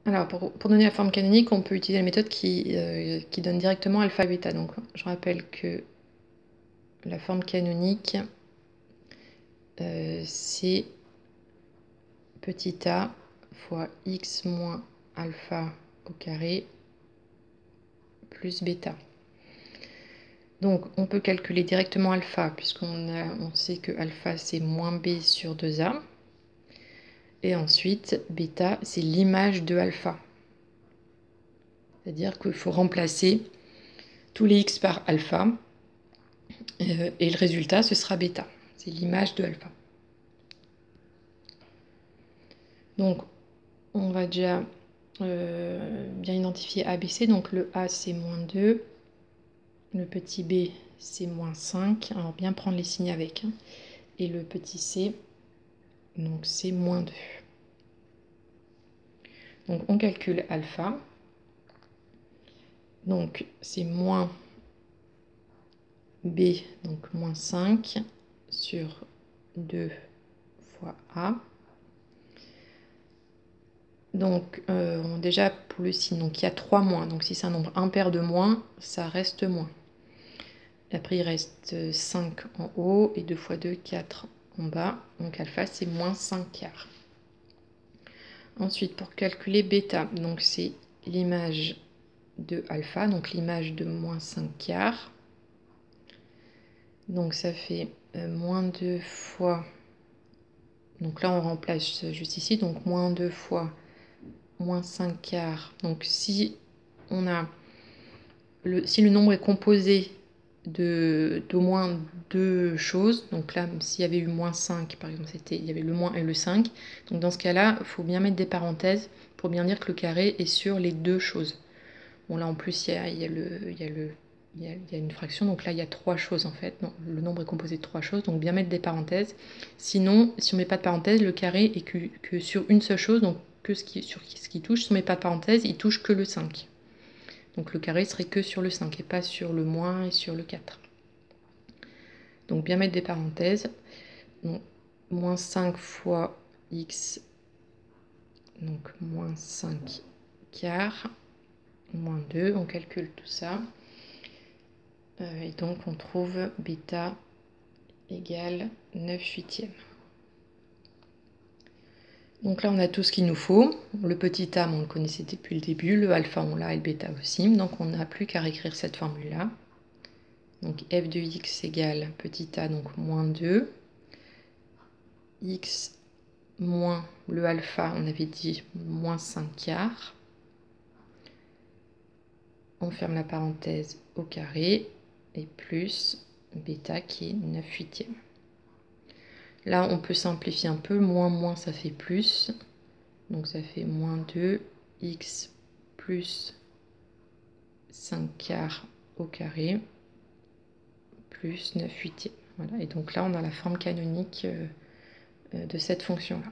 Alors, pour donner la forme canonique, on peut utiliser la méthode qui donne directement alpha et bêta. Donc, je rappelle que la forme canonique, c'est petit a fois x moins alpha au carré plus bêta. Donc, on peut calculer directement alpha, puisqu'on sait que alpha, c'est moins b sur 2a. Et ensuite, bêta, c'est l'image de alpha. C'est-à-dire qu'il faut remplacer tous les x par alpha, et le résultat, ce sera bêta. C'est l'image de alpha. Donc, on va déjà bien identifier A, B, C. Donc, le A, c'est moins 2. Le petit b, c'est moins 5. Alors, bien prendre les signes avec. Et le petit c, donc c'est moins 2. Donc, on calcule alpha. Donc, c'est moins b, donc moins 5, sur 2 fois a. Donc, déjà, pour le signe, donc il y a 3 moins. Donc, si c'est un nombre impair de moins, ça reste moins. Après, il reste 5 en haut et 2 fois 2, 4 en bas. Donc, alpha, c'est moins 5 quarts. Ensuite, pour calculer bêta, donc c'est l'image de alpha, donc l'image de moins 5 quarts. Donc, ça fait moins 2 fois... Donc là, on remplace juste ici. Donc, moins 2 fois moins 5 quarts. Donc, si on a... si le nombre est composé d'au moins deux choses, donc là, s'il y avait eu moins 5, par exemple, il y avait le moins et le 5, donc dans ce cas-là, il faut bien mettre des parenthèses pour bien dire que le carré est sur les deux choses. Bon, là, en plus, il y a une fraction, donc là, il y a 3 choses, en fait. Non, le nombre est composé de 3 choses, donc bien mettre des parenthèses. Sinon, si on ne met pas de parenthèses, le carré est que sur une seule chose, donc sur ce qui touche. Si on ne met pas de parenthèses, il touche que le 5. Donc le carré serait que sur le 5 et pas sur le moins et sur le 4. Donc bien mettre des parenthèses. Donc, moins 5 fois x, donc moins 5 quarts, moins 2, on calcule tout ça. Et donc on trouve bêta égale 9 huitièmes. Donc là on a tout ce qu'il nous faut. Le petit a, on le connaissait depuis le début, le alpha on l'a et le bêta aussi. Donc on n'a plus qu'à réécrire cette formule-là. Donc f de x égale petit a, donc moins 2. X moins le alpha, on avait dit moins 5 quarts. On ferme la parenthèse au carré et plus bêta qui est 9 huitièmes. Là, on peut simplifier un peu. Moins, moins, ça fait plus. Donc, ça fait moins 2 x plus 5 quarts au carré plus 9 huitièmes. Voilà. Et donc là, on a la forme canonique de cette fonction-là.